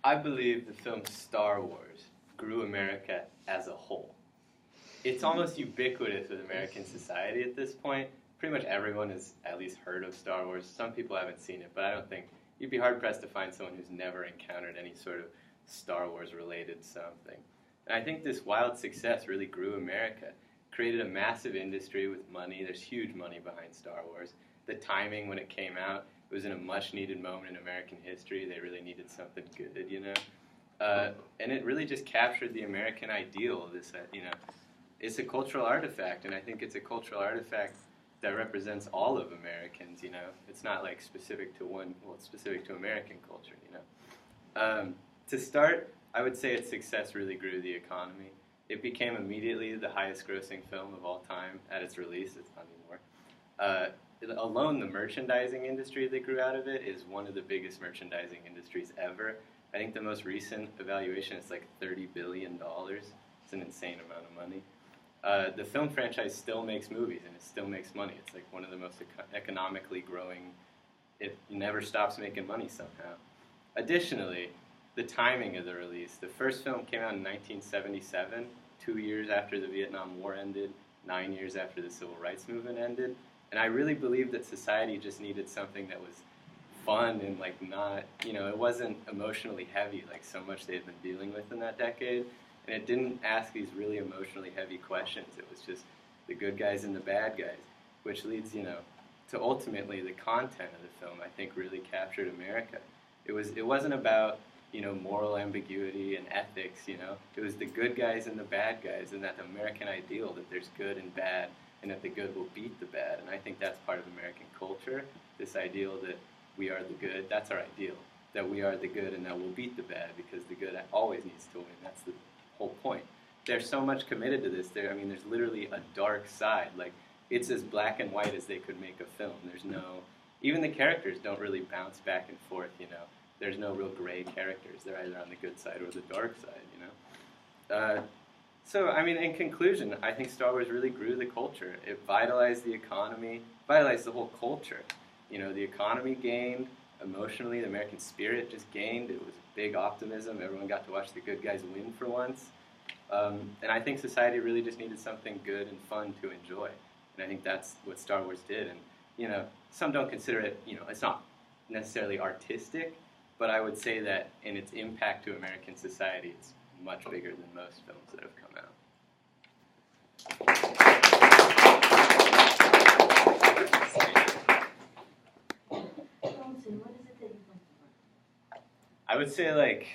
I believe the film Star Wars grew America as a whole. It's almost ubiquitous with American society at this point. Pretty much everyone has at least heard of Star Wars. Some people haven't seen it, but I don't think you'd be hard-pressed to find someone who's never encountered any sort of Star Wars-related something. And I think this wild success really grew America, created a massive industry with money. There's huge money behind Star Wars. The timing when it came out, it was in a much-needed moment in American history. They really needed something good, you know? And it really just captured the American ideal. It's a cultural artifact, and I think it's a cultural artifact that represents all of Americans, you know? It's not like specific to it's specific to American culture, you know? To start, I would say its success really grew the economy. It became immediately the highest grossing film of all time at its release. It's not anymore. Alone, the merchandising industry that grew out of it is one of the biggest merchandising industries ever. I think the most recent evaluation is like $30 billion. It's an insane amount of money. The film franchise still makes movies, and it still makes money. It's like one of the most economically growing. It never stops making money somehow. Additionally, the timing of the release. The first film came out in 1977, 2 years after the Vietnam War ended, 9 years after the Civil Rights Movement ended. And I really believe that society just needed something that was fun and like not, you know, it wasn't emotionally heavy like so much they had been dealing with in that decade. And it didn't ask these really emotionally heavy questions. It was just the good guys and the bad guys, which leads, you know, to ultimately the content of the film, I think, really captured America. It wasn't about, you know, moral ambiguity and ethics, you know. It was the good guys and the bad guys, and that American ideal that there's good and bad, and that the good will beat the bad. And I think that's part of American culture, this ideal that we are the good. That's our ideal, that we are the good and that we'll beat the bad, because the good always needs to win. That's the whole point. They're so much committed to this. There's literally a dark side. Like, it's as black and white as they could make a film. Even the characters don't really bounce back and forth, you know. There's no real gray characters. They're either on the good side or the dark side, you know. So, I mean, in conclusion, I think Star Wars really grew the culture. It vitalized the economy, vitalized the whole culture. You know, the economy gained, emotionally, the American spirit just gained. It was big optimism. Everyone got to watch the good guys win for once. And I think society really just needed something good and fun to enjoy. And I think that's what Star Wars did. And, you know, some don't consider it, you know, it's not necessarily artistic, but I would say that in its impact to American society, it's much bigger than most films that have come out. I would say, like,